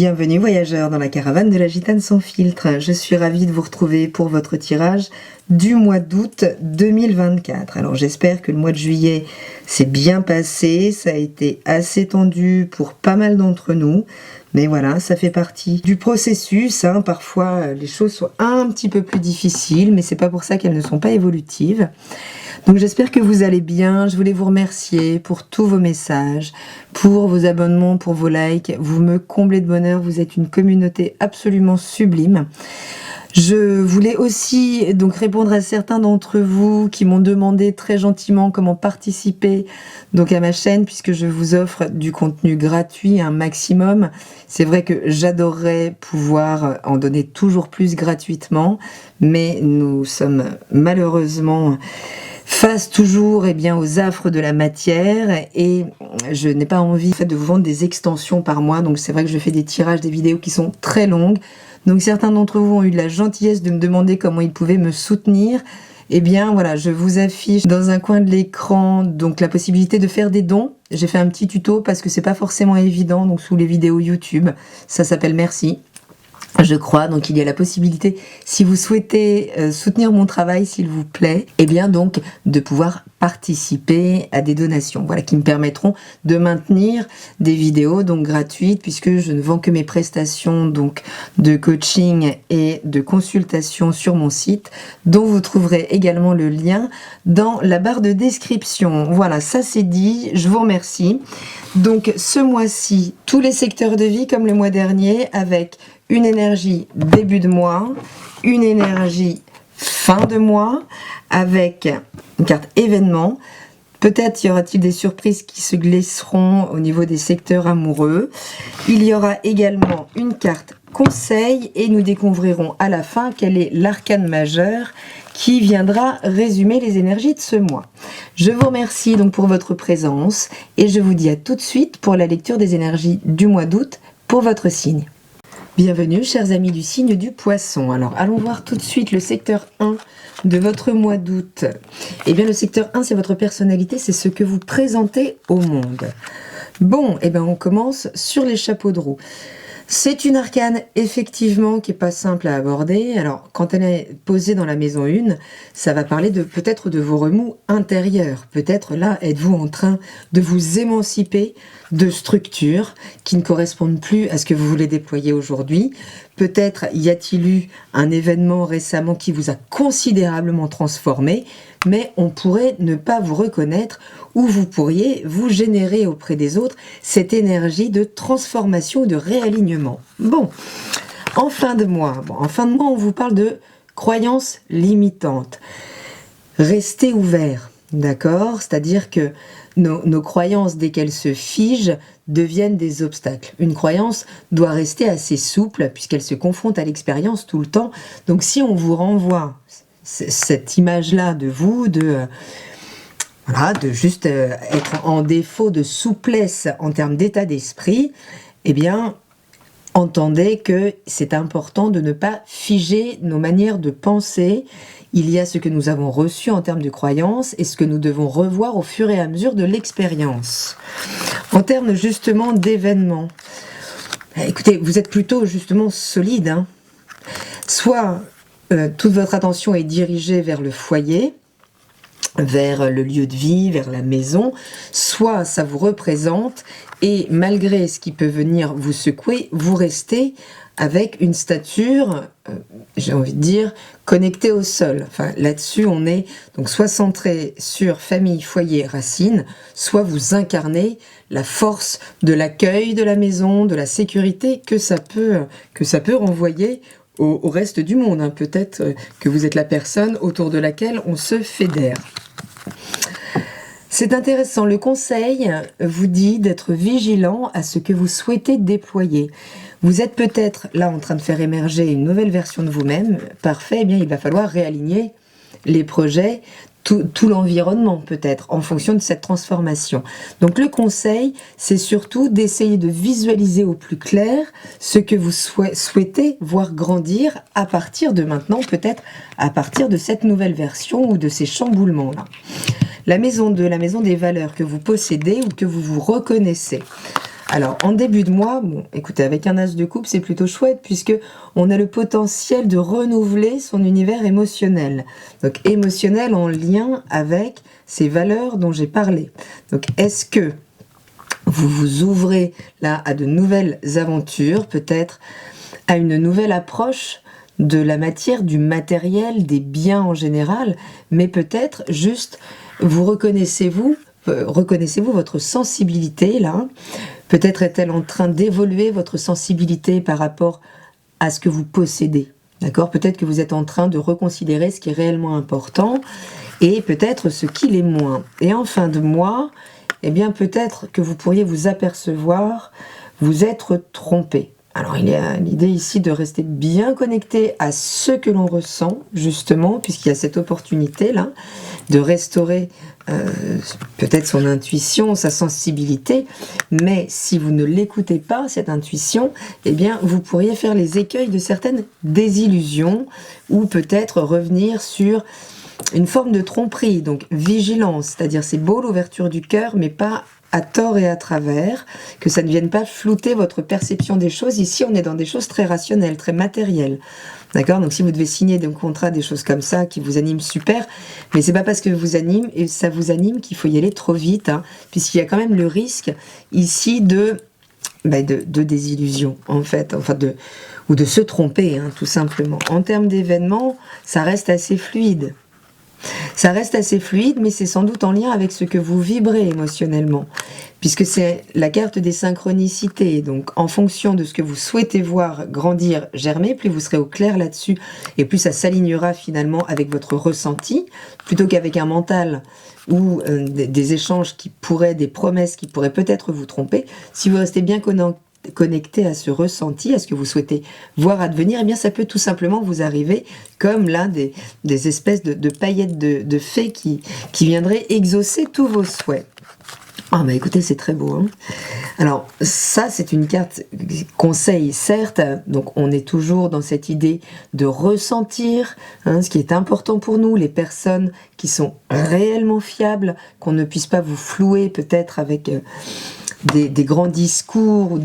Bienvenue voyageurs dans la caravane de la Gitane sans filtre. Je suis ravie de vous retrouver pour votre tirage du mois d'août 2024. Alors j'espère que le mois de juillet s'est bien passé, ça a été assez tendu pour pas mal d'entre nous. Mais voilà, ça fait partie du processus. Parfois, les choses sont un petit peu plus difficiles, mais c'est pas pour ça qu'elles ne sont pas évolutives. Donc j'espère que vous allez bien. Je voulais vous remercier pour tous vos messages, pour vos abonnements, pour vos likes. Vous me comblez de bonheur. Vous êtes une communauté absolument sublime. Je voulais aussi donc répondre à certains d'entre vous qui m'ont demandé très gentiment comment participer donc à ma chaîne, puisque je vous offre du contenu gratuit un maximum. C'est vrai que j'adorerais pouvoir en donner toujours plus gratuitement, mais nous sommes malheureusement face toujours aux affres de la matière et je n'ai pas envie de vous vendre des extensions par mois. Donc c'est vrai que je fais des tirages, des vidéos qui sont très longues. Donc certains d'entre vous ont eu la gentillesse de me demander comment ils pouvaient me soutenir. Eh bien voilà, je vous affiche dans un coin de l'écran donc la possibilité de faire des dons. J'ai fait un petit tuto parce que c'est pas forcément évident donc sous les vidéos YouTube. Ça s'appelle Merci, je crois. Donc il y a la possibilité, si vous souhaitez soutenir mon travail s'il vous plaît, eh bien donc de pouvoir participer à des donations, voilà, qui me permettront de maintenir des vidéos donc gratuites, puisque je ne vends que mes prestations donc de coaching et de consultation sur mon site, dont vous trouverez également le lien dans la barre de description. Voilà, ça c'est dit, je vous remercie. Donc ce mois-ci, tous les secteurs de vie comme le mois dernier, avec une énergie début de mois, une énergie fin de mois, avec une carte événement. Peut-être y aura-t-il des surprises qui se glisseront au niveau des secteurs amoureux. Il y aura également une carte conseil et nous découvrirons à la fin quel est l'arcane majeur qui viendra résumer les énergies de ce mois. Je vous remercie donc pour votre présence et je vous dis à tout de suite pour la lecture des énergies du mois d'août pour votre signe. Bienvenue chers amis du signe du poisson. Alors allons voir tout de suite le secteur 1 de votre mois d'août. Eh bien le secteur 1 c'est votre personnalité, c'est ce que vous présentez au monde. Bon, eh bien on commence sur les chapeaux de roue. C'est une arcane effectivement qui n'est pas simple à aborder. Alors quand elle est posée dans la maison 1, ça va parler de peut-être de vos remous intérieurs. Peut-être là êtes-vous en train de vous émanciper de structures qui ne correspondent plus à ce que vous voulez déployer aujourd'hui. Peut-être y a-t-il eu un événement récemment qui vous a considérablement transformé, mais on pourrait ne pas vous reconnaître ou vous pourriez vous générer auprès des autres cette énergie de transformation ou de réalignement. Bon, en fin de mois, on vous parle de croyances limitantes. Restez ouverts, d'accord? C'est-à-dire que nos croyances, dès qu'elles se figent, deviennent des obstacles. Une croyance doit rester assez souple puisqu'elle se confronte à l'expérience tout le temps. Donc si on vous renvoie cette image-là de vous, de juste être en défaut de souplesse en termes d'état d'esprit, eh bien, entendez que c'est important de ne pas figer nos manières de penser. Il y a ce que nous avons reçu en termes de croyances et ce que nous devons revoir au fur et à mesure de l'expérience. En termes justement d'événements, écoutez, vous êtes plutôt justement solide. Soit toute votre attention est dirigée vers le foyer, vers le lieu de vie, vers la maison, soit ça vous représente et malgré ce qui peut venir vous secouer, vous restez avec une stature, j'ai envie de dire, connectée au sol. Enfin, là-dessus, on est donc soit centré sur famille, foyer, racines, soit vous incarnez la force de l'accueil de la maison, de la sécurité que ça peut renvoyer au reste du monde. Peut-être que vous êtes la personne autour de laquelle on se fédère. C'est intéressant, le conseil vous dit d'être vigilant à ce que vous souhaitez déployer. Vous êtes peut-être là en train de faire émerger une nouvelle version de vous-même, parfait, eh bien il va falloir réaligner les projets, tout l'environnement peut-être, en fonction de cette transformation. Donc le conseil, c'est surtout d'essayer de visualiser au plus clair ce que vous souhaitez voir grandir à partir de maintenant, peut-être à partir de cette nouvelle version ou de ces chamboulements-là. La maison 2, la maison des valeurs que vous possédez ou que vous vous reconnaissez. Alors, en début de mois, bon, écoutez, avec un as de coupe, c'est plutôt chouette puisque on a le potentiel de renouveler son univers émotionnel. Donc, émotionnel en lien avec ces valeurs dont j'ai parlé. Donc, est-ce que vous vous ouvrez là à de nouvelles aventures, peut-être à une nouvelle approche de la matière, du matériel, des biens en général, mais peut-être juste reconnaissez-vous votre sensibilité là. Peut-être est-elle en train d'évoluer votre sensibilité par rapport à ce que vous possédez. D'accord? Peut-être que vous êtes en train de reconsidérer ce qui est réellement important et peut-être ce qui l'est moins. Et en fin de mois, eh bien peut-être que vous pourriez vous apercevoir, vous être trompé. Alors il y a l'idée ici de rester bien connecté à ce que l'on ressent, justement, puisqu'il y a cette opportunité-là, de restaurer peut-être son intuition, sa sensibilité, mais si vous ne l'écoutez pas, cette intuition, eh bien vous pourriez faire les écueils de certaines désillusions, ou peut-être revenir sur une forme de tromperie, donc vigilance, c'est-à-dire c'est beau l'ouverture du cœur, mais pas à tort et à travers, que ça ne vienne pas flouter votre perception des choses. Ici, on est dans des choses très rationnelles, très matérielles. D'accord? Donc si vous devez signer des contrats, des choses comme ça, qui vous animent, super, mais c'est pas parce que ça vous anime qu'il faut y aller trop vite, hein, puisqu'il y a quand même le risque ici de désillusion, en fait, ou de se tromper, hein, tout simplement. En termes d'événements, ça reste assez fluide. Ça reste assez fluide, mais c'est sans doute en lien avec ce que vous vibrez émotionnellement, puisque c'est la carte des synchronicités. Donc, en fonction de ce que vous souhaitez voir grandir, germer, plus vous serez au clair là-dessus, et plus ça s'alignera finalement avec votre ressenti, plutôt qu'avec un mental ou des échanges des promesses qui pourraient peut-être vous tromper. Si vous restez bien connecté à ce ressenti, à ce que vous souhaitez voir advenir, eh bien ça peut tout simplement vous arriver comme là des espèces de paillettes de fées qui viendraient exaucer tous vos souhaits. Ah bah écoutez, c'est très beau, hein. Alors ça, c'est une carte conseil, certes, donc on est toujours dans cette idée de ressentir, hein, ce qui est important pour nous, les personnes qui sont réellement fiables, qu'on ne puisse pas vous flouer peut-être avec des grands discours ou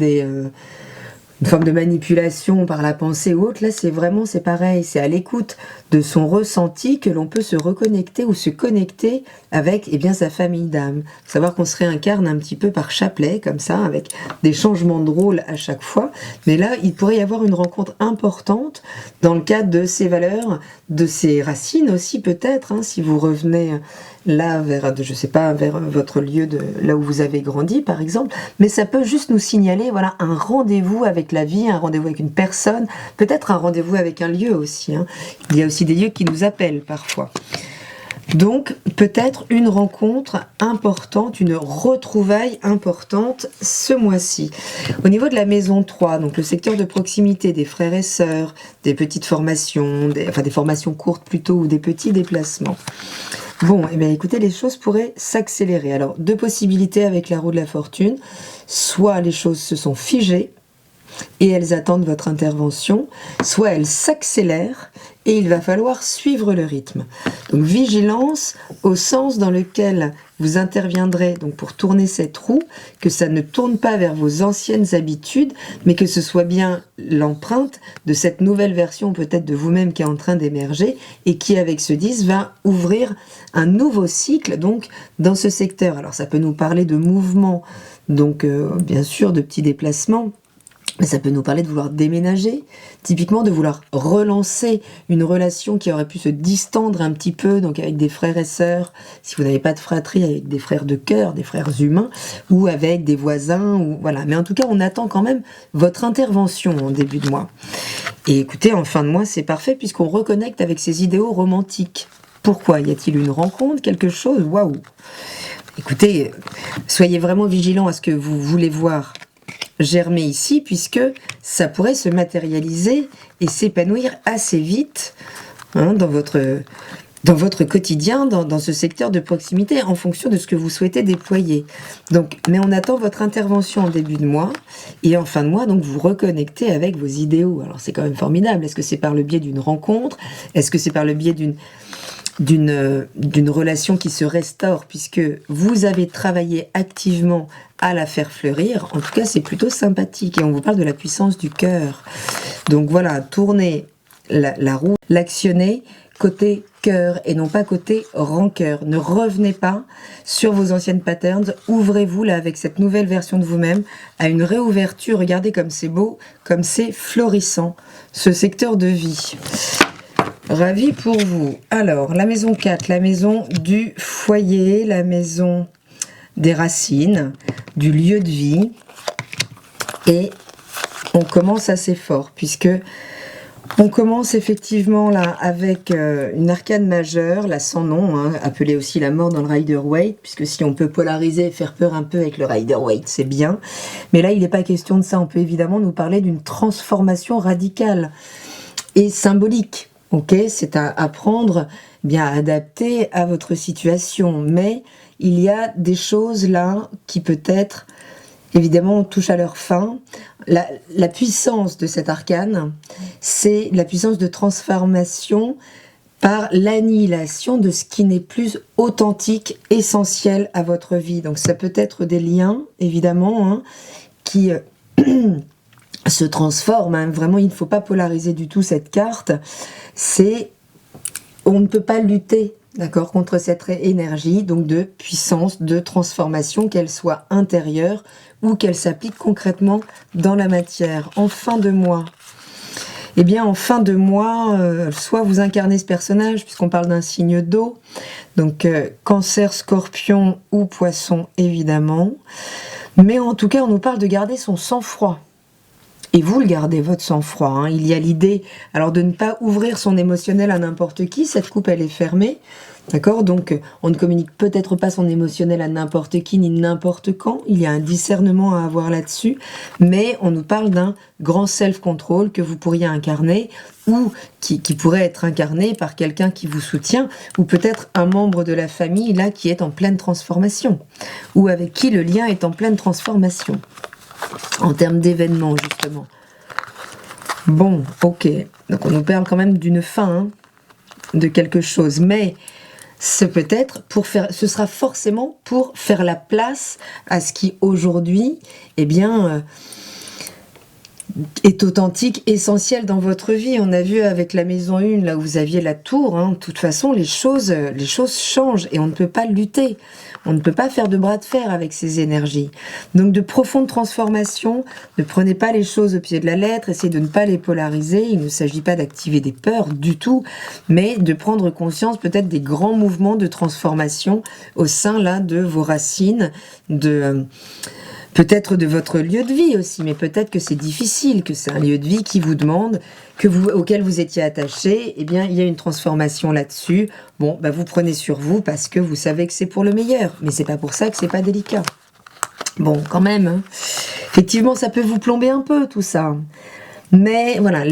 une forme de manipulation par la pensée ou autre. Là, c'est pareil, c'est à l'écoute de son ressenti que l'on peut se reconnecter ou se connecter avec sa famille d'âme. Savoir qu'on se réincarne un petit peu par chapelet, comme ça, avec des changements de rôle à chaque fois. Mais là, il pourrait y avoir une rencontre importante dans le cadre de ses valeurs, de ses racines aussi peut-être, hein, si vous revenez là vers votre lieu là où vous avez grandi par exemple, mais ça peut juste nous signaler un rendez-vous avec la vie, un rendez-vous avec une personne, peut-être un rendez-vous avec un lieu aussi, hein. Il y a aussi des lieux qui nous appellent parfois. Donc peut-être une rencontre importante, une retrouvaille importante ce mois-ci. Au niveau de la maison 3, donc le secteur de proximité des frères et sœurs, des petites formations, des formations courtes plutôt, ou des petits déplacements. Bon, écoutez, les choses pourraient s'accélérer. Alors, deux possibilités avec la roue de la fortune. Soit les choses se sont figées et elles attendent votre intervention, soit elles s'accélèrent et il va falloir suivre le rythme. Donc, vigilance au sens dans lequel vous interviendrez donc pour tourner cette roue, que ça ne tourne pas vers vos anciennes habitudes, mais que ce soit bien l'empreinte de cette nouvelle version peut-être de vous-même qui est en train d'émerger et qui, avec ce 10, va ouvrir un nouveau cycle donc dans ce secteur. Alors ça peut nous parler de mouvement, donc bien sûr de petits déplacements, mais ça peut nous parler de vouloir déménager, typiquement de vouloir relancer une relation qui aurait pu se distendre un petit peu, donc avec des frères et sœurs, si vous n'avez pas de fratrie, avec des frères de cœur, des frères humains, ou avec des voisins, ou voilà. Mais en tout cas, on attend quand même votre intervention en début de mois. Et écoutez, en fin de mois, c'est parfait puisqu'on reconnecte avec ces idéaux romantiques. Pourquoi? Y a-t-il une rencontre, quelque chose? Waouh! Écoutez, soyez vraiment vigilants à ce que vous voulez voir germer ici, puisque ça pourrait se matérialiser et s'épanouir assez vite, hein, dans votre quotidien, dans ce secteur de proximité, en fonction de ce que vous souhaitez déployer. Donc, mais on attend votre intervention en début de mois, et en fin de mois, donc vous reconnectez avec vos idéaux. Alors c'est quand même formidable. Est-ce que c'est par le biais d'une rencontre? Est-ce que c'est par le biais d'une relation qui se restaure, puisque vous avez travaillé activement à la faire fleurir. En tout cas, c'est plutôt sympathique, et on vous parle de la puissance du cœur. Donc voilà, tournez la roue, l'actionnez côté cœur et non pas côté rancœur. Ne revenez pas sur vos anciennes patterns, ouvrez-vous là avec cette nouvelle version de vous-même à une réouverture. Regardez comme c'est beau, comme c'est florissant, ce secteur de vie. Ravi pour vous. Alors, la maison 4, la maison du foyer, la maison des racines, du lieu de vie. Et on commence assez fort, puisque on commence effectivement là avec une arcane majeure, la sans nom, hein, appelée aussi la mort dans le Rider-Waite, puisque si on peut polariser et faire peur un peu avec le Rider-Waite, c'est bien. Mais là, il n'est pas question de ça. On peut évidemment nous parler d'une transformation radicale et symbolique. Ok, c'est à apprendre, bien à adapter à votre situation, mais il y a des choses là qui peut-être, évidemment, touchent à leur fin. La puissance de cet arcane, c'est la puissance de transformation par l'annihilation de ce qui n'est plus authentique, essentiel à votre vie. Donc ça peut être des liens, évidemment, hein, qui se transforment. Hein. Vraiment, il ne faut pas polariser du tout cette carte. On ne peut pas lutter, d'accord, contre cette énergie, donc de puissance, de transformation, qu'elle soit intérieure ou qu'elle s'applique concrètement dans la matière. En fin de mois, eh bien, en fin de mois, soit vous incarnez ce personnage, puisqu'on parle d'un signe d'eau, donc Cancer, Scorpion ou Poisson, évidemment. Mais en tout cas, on nous parle de garder son sang-froid. Et vous le gardez, votre sang-froid. Hein. Il y a l'idée, alors, de ne pas ouvrir son émotionnel à n'importe qui. Cette coupe, elle est fermée. D'accord? Donc, on ne communique peut-être pas son émotionnel à n'importe qui, ni n'importe quand. Il y a un discernement à avoir là-dessus. Mais on nous parle d'un grand self-control que vous pourriez incarner, ou qui pourrait être incarné par quelqu'un qui vous soutient, ou peut-être un membre de la famille, là, qui est en pleine transformation, ou avec qui le lien est en pleine transformation. En termes d'événements, justement. Bon, ok. Donc, on nous parle quand même d'une fin, hein, de quelque chose. Mais c'est peut-être pour faire... Ce sera forcément pour faire la place à ce qui, aujourd'hui, eh bien... est authentique, essentiel dans votre vie. On a vu avec la maison 1, là où vous aviez la tour, hein, de toute façon, les choses changent et on ne peut pas lutter. On ne peut pas faire de bras de fer avec ces énergies. Donc, de profondes transformations, ne prenez pas les choses au pied de la lettre, essayez de ne pas les polariser. Il ne s'agit pas d'activer des peurs du tout, mais de prendre conscience peut-être des grands mouvements de transformation au sein là de vos racines, peut-être de votre lieu de vie aussi, mais peut-être que c'est difficile, que c'est un lieu de vie qui vous demande, auquel vous étiez attaché. Eh bien, il y a une transformation là-dessus. Bon, bah, vous prenez sur vous parce que vous savez que c'est pour le meilleur, mais c'est pas pour ça que c'est pas délicat. Bon, quand même, hein. Effectivement, ça peut vous plomber un peu tout ça. Mais voilà,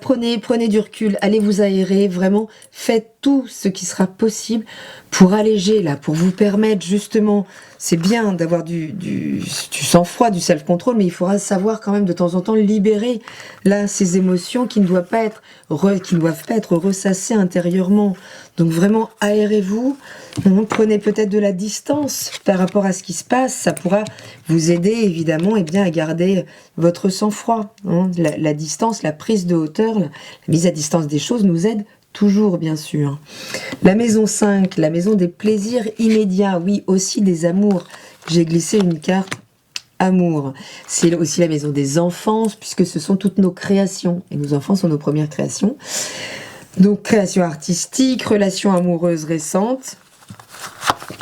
prenez du recul, allez vous aérer, vraiment, faites tout ce qui sera possible pour alléger, là, pour vous permettre justement, c'est bien d'avoir du sang-froid, du self-control, mais il faudra savoir quand même de temps en temps libérer, là, ces émotions qui ne doivent pas être ressassées intérieurement. Donc vraiment, aérez-vous, prenez peut-être de la distance par rapport à ce qui se passe, ça pourra vous aider évidemment à garder votre sang-froid. Hein. La distance, la prise de hauteur, la mise à distance des choses nous aide toujours, bien sûr. La maison 5, la maison des plaisirs immédiats, oui, aussi des amours. J'ai glissé une carte amour. C'est aussi la maison des enfants, puisque ce sont toutes nos créations, et nos enfants sont nos premières créations. Donc, création artistique, relations amoureuses récentes.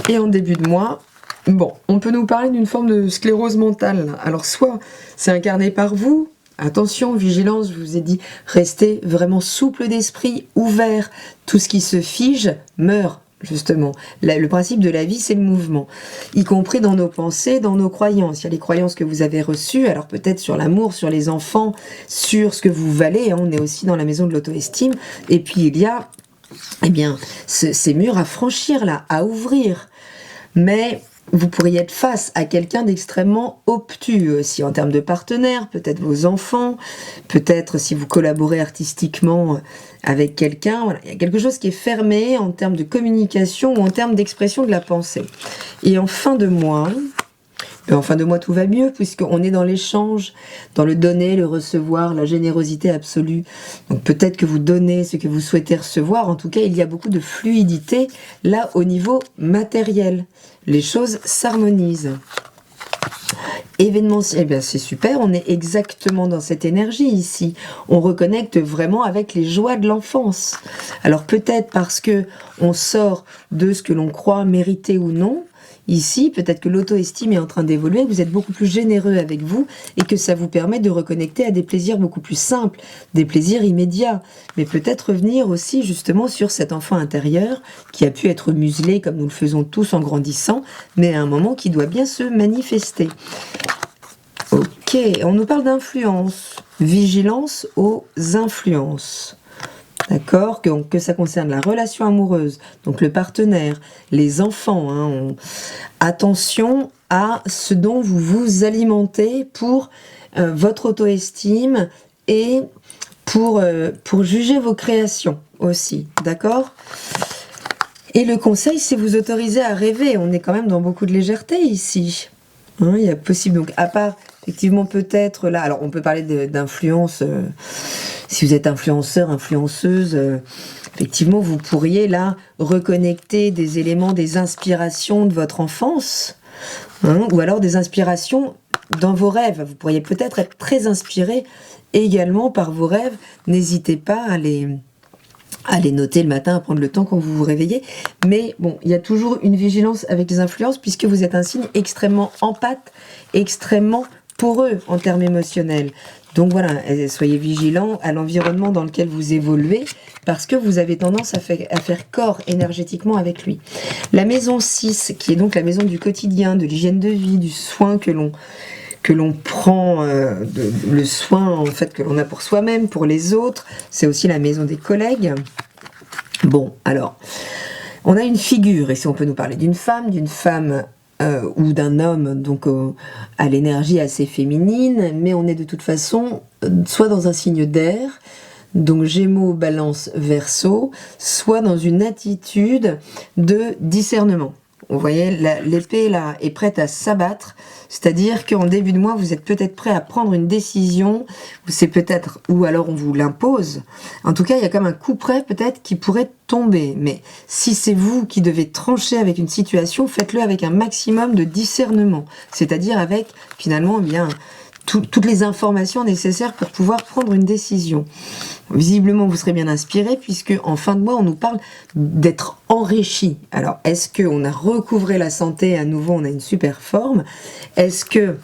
Et en début de mois, bon, on peut nous parler d'une forme de sclérose mentale. Alors, soit c'est incarné par vous, attention, vigilance, je vous ai dit, restez vraiment souple d'esprit, ouvert. Tout ce qui se fige meurt, justement. Le principe de la vie, c'est le mouvement, y compris dans nos pensées, dans nos croyances. Il y a les croyances que vous avez reçues, alors peut-être sur l'amour, sur les enfants, sur ce que vous valez, hein, on est aussi dans la maison de l'auto-estime, et puis il y a, eh bien, ces murs à franchir là, à ouvrir. Mais vous pourriez être face à quelqu'un d'extrêmement obtus aussi en termes de partenaire, peut-être vos enfants, peut-être si vous collaborez artistiquement avec quelqu'un. Voilà. Il y a quelque chose qui est fermé en termes de communication ou en termes d'expression de la pensée. Et en fin de mois, tout va mieux puisqu'on est dans l'échange, dans le donner, le recevoir, la générosité absolue. Donc peut-être que vous donnez ce que vous souhaitez recevoir. En tout cas, il y a beaucoup de fluidité là au niveau matériel. Les choses s'harmonisent. Événementiel, eh bien c'est super, on est exactement dans cette énergie ici. On reconnecte vraiment avec les joies de l'enfance. Alors peut-être parce que on sort de ce que l'on croit mériter ou non. Ici, peut-être que l'auto-estime est en train d'évoluer, que vous êtes beaucoup plus généreux avec vous et que ça vous permet de reconnecter à des plaisirs beaucoup plus simples, des plaisirs immédiats. Mais peut-être revenir aussi justement sur cet enfant intérieur qui a pu être muselé comme nous le faisons tous en grandissant, mais à un moment qui doit bien se manifester. Ok, on nous parle d'influence, vigilance aux influences. D'accord, que ça concerne la relation amoureuse, donc le partenaire, les enfants. Attention à ce dont vous vous alimentez pour votre auto-estime et pour juger vos créations aussi. D'accord ? Et le conseil, c'est vous autoriser à rêver. On est quand même dans beaucoup de légèreté ici. Il y a possible, donc à part effectivement peut-être là, alors on peut parler d'influence. Si vous êtes influenceur, influenceuse, effectivement, vous pourriez là reconnecter des éléments, des inspirations de votre enfance, ou alors des inspirations dans vos rêves. Vous pourriez peut-être être très inspiré également par vos rêves. N'hésitez pas à les noter le matin, à prendre le temps quand vous vous réveillez. Mais bon, il y a toujours une vigilance avec les influences puisque vous êtes un signe extrêmement empathe, extrêmement poreux en termes émotionnels. Donc voilà, soyez vigilants à l'environnement dans lequel vous évoluez parce que vous avez tendance à faire corps énergétiquement avec lui. La maison 6, qui est donc la maison du quotidien, de l'hygiène de vie, du soin que l'on prend, le soin en fait que l'on a pour soi-même, pour les autres, c'est aussi la maison des collègues. Bon, alors, on a une figure, et si on peut nous parler d'une femme ou d'un homme, donc à l'énergie assez féminine, mais on est de toute façon soit dans un signe d'air, donc Gémeaux, Balance, Verseau, soit dans une attitude de discernement. Vous voyez, l'épée là est prête à s'abattre, c'est-à-dire qu'en début de mois, vous êtes peut-être prêt à prendre une décision, ou alors on vous l'impose. En tout cas, il y a comme un coup près peut-être qui pourrait tomber. Mais si c'est vous qui devez trancher avec une situation, faites-le avec un maximum de discernement, c'est-à-dire avec finalement bien toutes les informations nécessaires pour pouvoir prendre une décision. Visiblement, vous serez bien inspiré puisque en fin de mois, on nous parle d'être enrichi. Alors, est-ce qu'on a recouvré la santé à nouveau, on a une super forme? Est-ce que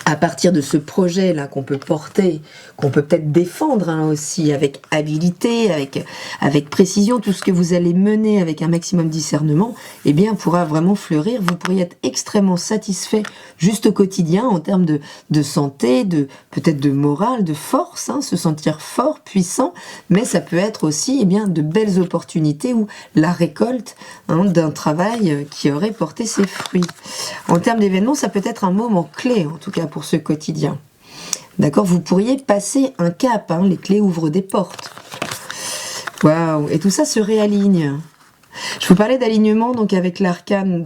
à partir de ce projet-là qu'on peut porter, qu'on peut peut-être défendre aussi avec habilité, avec précision, tout ce que vous allez mener avec un maximum de discernement, eh bien, pourra vraiment fleurir. Vous pourriez être extrêmement satisfait juste au quotidien en termes de santé, peut-être de morale, de force, se sentir fort, puissant, mais ça peut être aussi eh bien, de belles opportunités ou la récolte d'un travail qui aurait porté ses fruits. En termes d'événements, ça peut être un moment clé, en tout cas pour ce quotidien. D'accord, vous pourriez passer un cap, les clés ouvrent des portes. Waouh, et tout ça se réaligne. Je vous parlais d'alignement donc avec l'arcane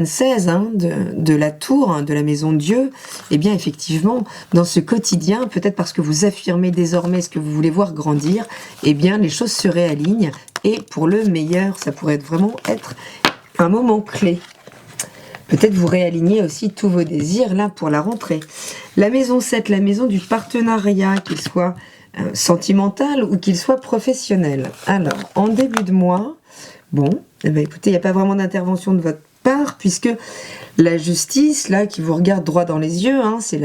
16 de la tour, de la maison Dieu. Eh bien effectivement, dans ce quotidien, peut-être parce que vous affirmez désormais ce que vous voulez voir grandir, eh bien les choses se réalignent et pour le meilleur, ça pourrait vraiment être un moment clé. Peut-être vous réalignez aussi tous vos désirs là pour la rentrée. La maison 7, la maison du partenariat, qu'il soit sentimental ou qu'il soit professionnel. Alors, en début de mois, bon, eh bien, écoutez, il n'y a pas vraiment d'intervention de votre part puisque la justice, là, qui vous regarde droit dans les yeux, c'est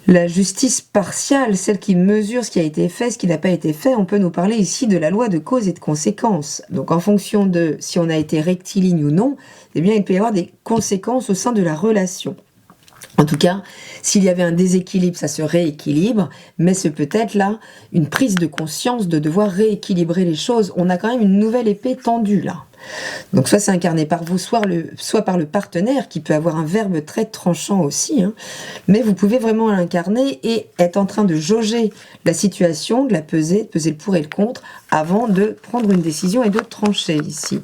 la justice partiale, celle qui mesure ce qui a été fait, ce qui n'a pas été fait. On peut nous parler ici de la loi de cause et de conséquences. Donc en fonction de si on a été rectiligne ou non, eh bien il peut y avoir des conséquences au sein de la relation. En tout cas, s'il y avait un déséquilibre, ça se rééquilibre, mais c'est peut-être là une prise de conscience de devoir rééquilibrer les choses. On a quand même une nouvelle épée tendue là. Donc soit c'est incarné par vous, soit par le partenaire, qui peut avoir un verbe très tranchant aussi, hein. Mais vous pouvez vraiment l'incarner et être en train de jauger la situation, de la peser, de peser le pour et le contre, avant de prendre une décision et de trancher ici.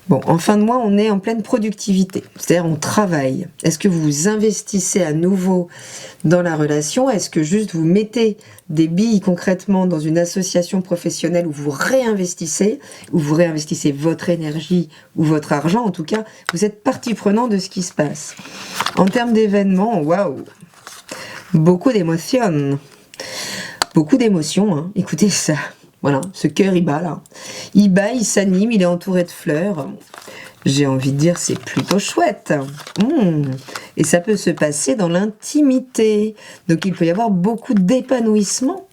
Bon, en fin de mois, on est en pleine productivité, c'est-à-dire on travaille. Est-ce que vous investissez à nouveau dans la relation? Est-ce que juste vous mettez des billes concrètement dans une association professionnelle où vous réinvestissez votre énergie ou votre argent? En tout cas, vous êtes partie prenante de ce qui se passe. En termes d'événements, waouh, beaucoup d'émotions. Beaucoup d'émotions, hein. Écoutez ça. Voilà, ce cœur, il bat là. Il bat, il s'anime, il est entouré de fleurs. J'ai envie de dire, c'est plutôt chouette. Et ça peut se passer dans l'intimité. Donc il peut y avoir beaucoup d'épanouissement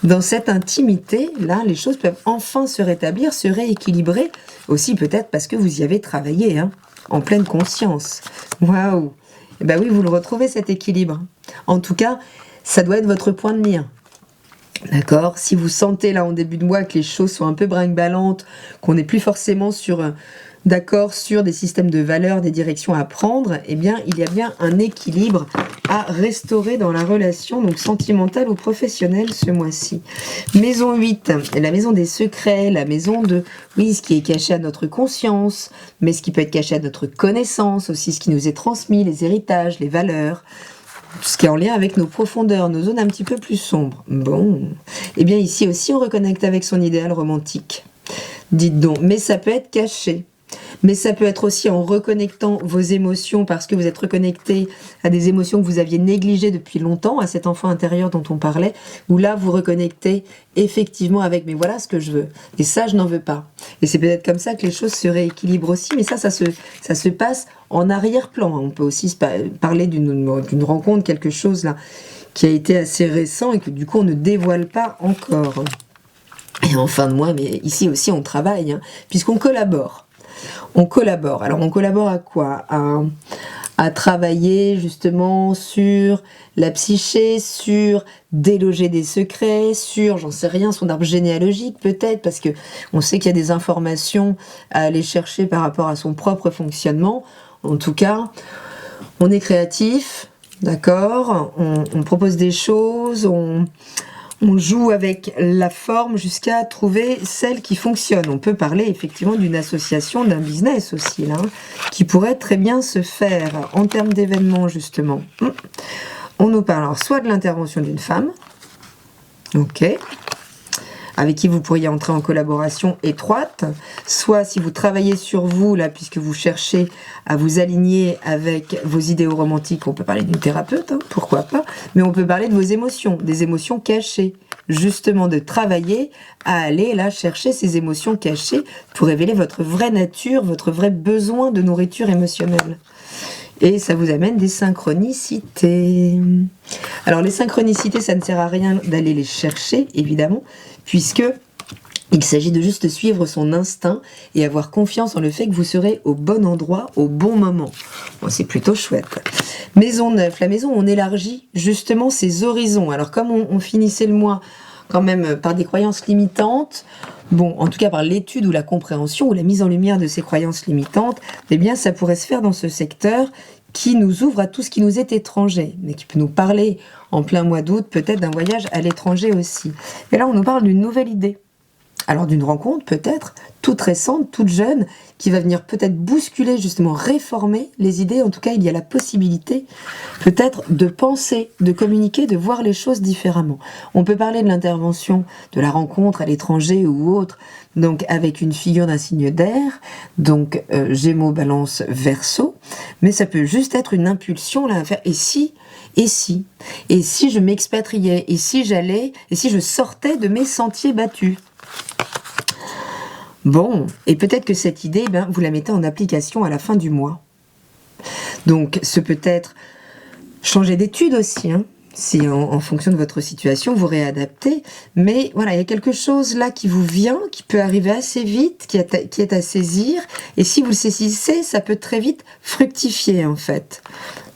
dans cette intimité. Là, les choses peuvent enfin se rétablir, se rééquilibrer. Aussi peut-être parce que vous y avez travaillé, hein, en pleine conscience. Waouh! Et ben oui, vous le retrouvez cet équilibre. En tout cas, ça doit être votre point de mire. D'accord? Si vous sentez là en début de mois que les choses sont un peu brinque-ballantes, qu'on n'est plus forcément d'accord sur des systèmes de valeurs, des directions à prendre, eh bien il y a bien un équilibre à restaurer dans la relation, donc sentimentale ou professionnelle ce mois-ci. Maison 8, la maison des secrets, la maison de, oui, ce qui est caché à notre conscience, mais ce qui peut être caché à notre connaissance, aussi ce qui nous est transmis, les héritages, les valeurs, tout ce qui est en lien avec nos profondeurs, nos zones un petit peu plus sombres. Bon, et bien ici aussi on reconnecte avec son idéal romantique. Dites donc, mais ça peut être caché. Mais ça peut être aussi en reconnectant vos émotions, parce que vous êtes reconnecté à des émotions que vous aviez négligées depuis longtemps, à cet enfant intérieur dont on parlait, où là vous reconnectez effectivement avec, mais voilà ce que je veux, et ça je n'en veux pas. Et c'est peut-être comme ça que les choses se rééquilibrent aussi, mais ça se passe en arrière-plan. On peut aussi parler d'une rencontre, quelque chose là qui a été assez récent et que du coup on ne dévoile pas encore. Et en fin de mois, mais ici aussi on travaille, hein, puisqu'on collabore. On collabore. Alors on collabore à quoi? À travailler justement sur la psyché, sur déloger des secrets, sur, j'en sais rien, son arbre généalogique peut-être, parce que on sait qu'il y a des informations à aller chercher par rapport à son propre fonctionnement. En tout cas, on est créatif, d'accord, on propose des choses, on joue avec la forme jusqu'à trouver celle qui fonctionne. On peut parler effectivement d'une association, d'un business aussi, là, qui pourrait très bien se faire en termes d'événements, justement. On nous parle alors soit de l'intervention d'une femme, ok, avec qui vous pourriez entrer en collaboration étroite, soit si vous travaillez sur vous, là, puisque vous cherchez à vous aligner avec vos idéaux romantiques, on peut parler d'une thérapeute, hein, pourquoi pas, mais on peut parler de vos émotions, des émotions cachées, justement de travailler à aller là chercher ces émotions cachées pour révéler votre vraie nature, votre vrai besoin de nourriture émotionnelle. Et ça vous amène des synchronicités. Alors les synchronicités, ça ne sert à rien d'aller les chercher, évidemment, puisque il s'agit de juste suivre son instinct et avoir confiance en le fait que vous serez au bon endroit, au bon moment. Bon, c'est plutôt chouette. Maison 9, la maison où on élargit justement ses horizons. Alors comme on finissait le mois quand même par des croyances limitantes, bon, en tout cas par l'étude ou la compréhension ou la mise en lumière de ces croyances limitantes, eh bien ça pourrait se faire dans ce secteur qui nous ouvre à tout ce qui nous est étranger, mais qui peut nous parler en plein mois d'août, peut-être d'un voyage à l'étranger aussi. Et là, on nous parle d'une nouvelle idée. Alors d'une rencontre peut-être, toute récente, toute jeune, qui va venir peut-être bousculer, justement réformer les idées. En tout cas, il y a la possibilité peut-être de penser, de communiquer, de voir les choses différemment. On peut parler de l'intervention, de la rencontre à l'étranger ou autre, donc avec une figure d'un signe d'air, donc Gémeaux, Balance, Verseau, mais ça peut juste être une impulsion là à faire. Et si je m'expatriais, et si je sortais de mes sentiers battus. Bon, et peut-être que cette idée, vous la mettez en application à la fin du mois. Donc, ce peut être changer d'études aussi, hein, si en fonction de votre situation, vous réadaptez. Mais voilà, il y a quelque chose là qui vous vient, qui peut arriver assez vite, qui est à saisir. Et si vous le saisissez, ça peut très vite fructifier, en fait.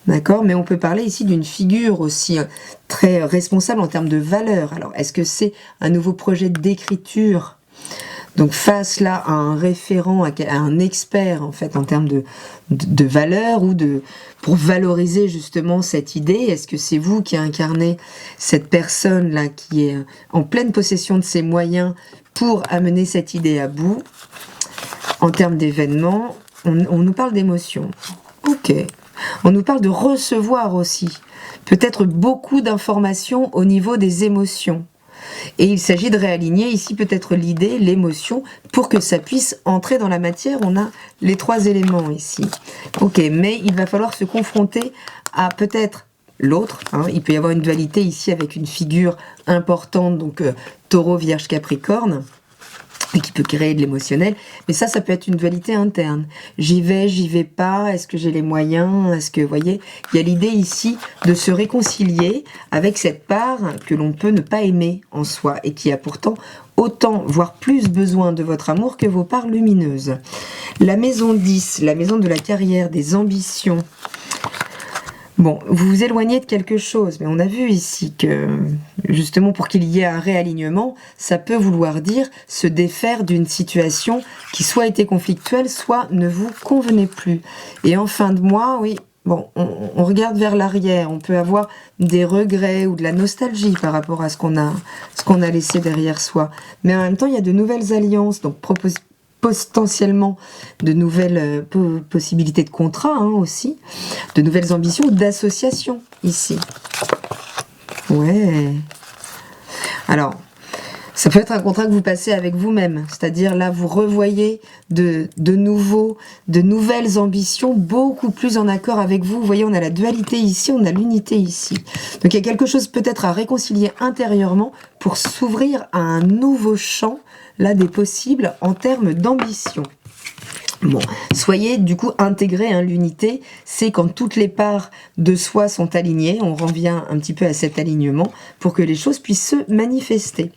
D'accord? Mais on peut parler ici d'une figure aussi très responsable en termes de valeur. Alors, est-ce que c'est un nouveau projet d'écriture ? Donc face là à un référent, à un expert en fait en termes de valeur ou pour valoriser justement cette idée. Est-ce que c'est vous qui incarnez cette personne là qui est en pleine possession de ses moyens pour amener cette idée à bout? En termes d'événements, on nous parle d'émotions. Ok. On nous parle de recevoir aussi. Peut-être beaucoup d'informations au niveau des émotions. Et il s'agit de réaligner ici peut-être l'idée, l'émotion, pour que ça puisse entrer dans la matière. On a les 3 éléments ici. Ok, mais il va falloir se confronter à peut-être l'autre. Hein. Il peut y avoir une dualité ici avec une figure importante, donc Taureau, Vierge, Capricorne, et qui peut créer de l'émotionnel, mais ça peut être une dualité interne. J'y vais pas, est-ce que j'ai les moyens, est-ce que, vous voyez, il y a l'idée ici de se réconcilier avec cette part que l'on peut ne pas aimer en soi, et qui a pourtant autant, voire plus besoin de votre amour que vos parts lumineuses. La maison 10, la maison de la carrière, des ambitions. Bon, vous vous éloignez de quelque chose, mais on a vu ici que, justement, pour qu'il y ait un réalignement, ça peut vouloir dire se défaire d'une situation qui soit était conflictuelle, soit ne vous convenait plus. Et en fin de mois, oui, bon, on regarde vers l'arrière, on peut avoir des regrets ou de la nostalgie par rapport à ce qu'on a laissé derrière soi. Mais en même temps, il y a de nouvelles alliances, donc potentiellement de nouvelles possibilités de contrat hein, aussi, de nouvelles ambitions d'association ici. Ouais. Alors, ça peut être un contrat que vous passez avec vous-même, c'est-à-dire là vous revoyez de nouvelles ambitions beaucoup plus en accord avec vous. Vous voyez, on a la dualité ici, on a l'unité ici. Donc il y a quelque chose peut-être à réconcilier intérieurement pour s'ouvrir à un nouveau champ là des possibles en termes d'ambition. Bon, soyez du coup intégrés, hein, l'unité, c'est quand toutes les parts de soi sont alignées, on revient un petit peu à cet alignement pour que les choses puissent se manifester.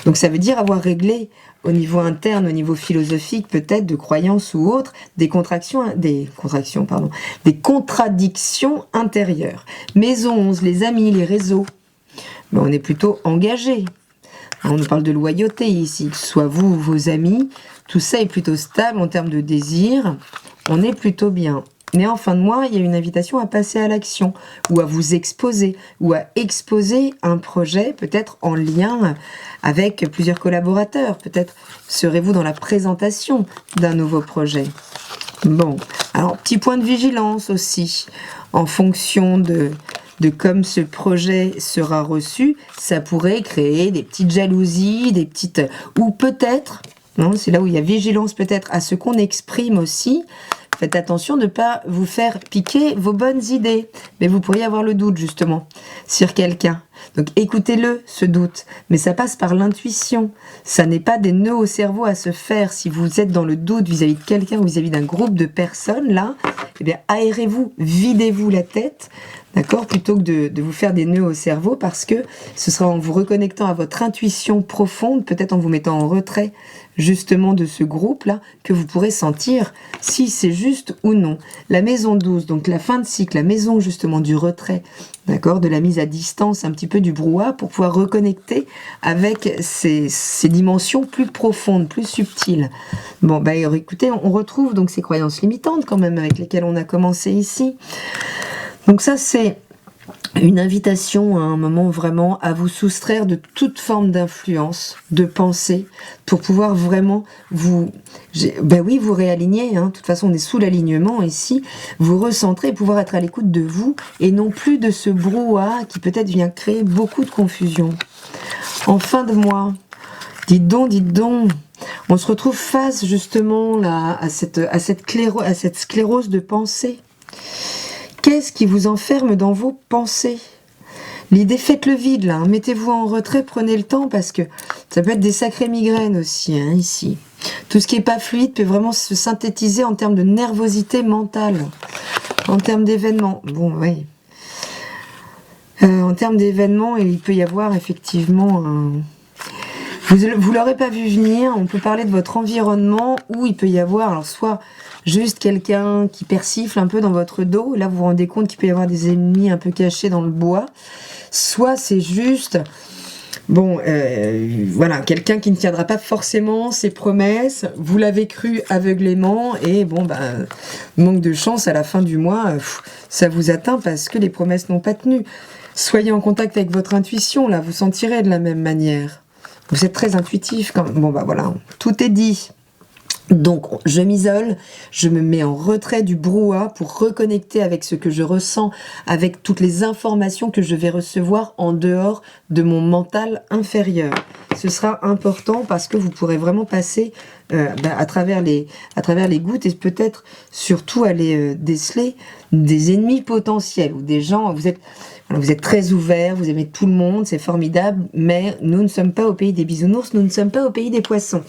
Donc ça veut dire avoir réglé au niveau interne, au niveau philosophique, peut-être de croyances ou autres, des contradictions intérieures. Maison 11, les amis, les réseaux, ben, on est plutôt engagé. On nous parle de loyauté ici, que ce soit vous ou vos amis, tout ça est plutôt stable en termes de désir, on est plutôt bien. Mais en fin de mois, il y a une invitation à passer à l'action, ou à vous exposer, ou à exposer un projet, peut-être en lien avec plusieurs collaborateurs. Peut-être serez-vous dans la présentation d'un nouveau projet. Bon, alors petit point de vigilance aussi, en fonction de comme ce projet sera reçu, ça pourrait créer des petites jalousies, des petites... Ou peut-être, c'est là où il y a vigilance peut-être à ce qu'on exprime aussi. Faites attention de ne pas vous faire piquer vos bonnes idées. Mais vous pourriez avoir le doute justement sur quelqu'un. Donc écoutez-le, ce doute. Mais ça passe par l'intuition. Ça n'est pas des nœuds au cerveau à se faire. Si vous êtes dans le doute vis-à-vis de quelqu'un ou vis-à-vis d'un groupe de personnes, là, eh bien aérez-vous, videz-vous la tête. D'accord, plutôt que de vous faire des nœuds au cerveau, parce que ce sera en vous reconnectant à votre intuition profonde, peut-être en vous mettant en retrait justement de ce groupe-là, que vous pourrez sentir si c'est juste ou non. La maison 12, donc la fin de cycle, la maison justement du retrait, d'accord, de la mise à distance, un petit peu du brouhaha, pour pouvoir reconnecter avec ces dimensions plus profondes, plus subtiles. Bon, bah écoutez, on retrouve donc ces croyances limitantes quand même avec lesquelles on a commencé ici. Donc ça, c'est une invitation à un moment vraiment à vous soustraire de toute forme d'influence, de pensée, pour pouvoir vraiment vous réaligner. Hein. De toute façon, on est sous l'alignement ici. Vous recentrer, pouvoir être à l'écoute de vous et non plus de ce brouhaha qui peut-être vient créer beaucoup de confusion. En fin de mois, dites donc, on se retrouve face justement là, à cette sclérose de pensée. Qu'est-ce qui vous enferme dans vos pensées? L'idée, faites le vide là, hein. Mettez-vous en retrait, prenez le temps parce que ça peut être des sacrées migraines aussi, hein, ici. Tout ce qui n'est pas fluide peut vraiment se synthétiser en termes de nervosité mentale, en termes d'événements. Bon, oui. En termes d'événements, il peut y avoir effectivement... Vous l'aurez pas vu venir, on peut parler de votre environnement où il peut y avoir, alors soit juste quelqu'un qui persifle un peu dans votre dos, là vous vous rendez compte qu'il peut y avoir des ennemis un peu cachés dans le bois, soit c'est juste Bon, voilà, quelqu'un qui ne tiendra pas forcément ses promesses, vous l'avez cru aveuglément, et bon, ben, manque de chance, à la fin du mois, ça vous atteint parce que les promesses n'ont pas tenu. Soyez en contact avec votre intuition, là, vous sentirez de la même manière. Vous êtes très intuitif quand même. Bon, bah voilà, tout est dit. Donc, je m'isole, je me mets en retrait du brouhaha pour reconnecter avec ce que je ressens, avec toutes les informations que je vais recevoir en dehors de mon mental inférieur. Ce sera important parce que vous pourrez vraiment passer à travers les gouttes et peut-être surtout aller déceler des ennemis potentiels ou des gens, vous êtes très ouverts, vous aimez tout le monde, c'est formidable, mais nous ne sommes pas au pays des bisounours, nous ne sommes pas au pays des poissons.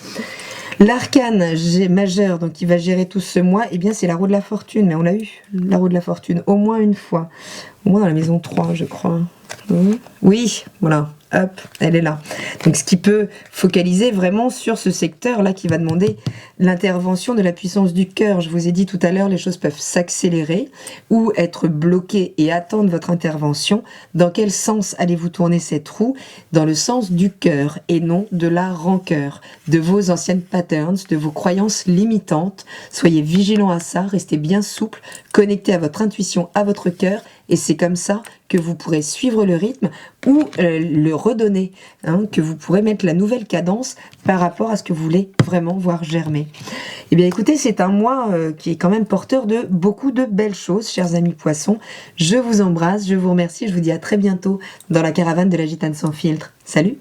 L'arcane majeur, donc qui va gérer tout ce mois, eh bien c'est la roue de la fortune. Mais on l'a eu, la roue de la fortune, au moins une fois. Au moins dans la maison 3, je crois. Oui, voilà, hop, elle est là. Donc ce qui peut focaliser vraiment sur ce secteur-là qui va demander l'intervention de la puissance du cœur. Je vous ai dit tout à l'heure, les choses peuvent s'accélérer ou être bloquées et attendre votre intervention. Dans quel sens allez-vous tourner cette roue? Dans le sens du cœur et non de la rancœur, de vos anciennes patterns, de vos croyances limitantes. Soyez vigilants à ça, restez bien souple, connectez à votre intuition, à votre cœur, et c'est comme ça que vous pourrez suivre le rythme ou le redonner, que vous pourrez mettre la nouvelle cadence par rapport à ce que vous voulez vraiment voir germer. Eh bien écoutez, c'est un mois qui est quand même porteur de beaucoup de belles choses, chers amis poissons. Je vous embrasse, je vous remercie, je vous dis à très bientôt dans la caravane de la Gitane sans filtre. Salut!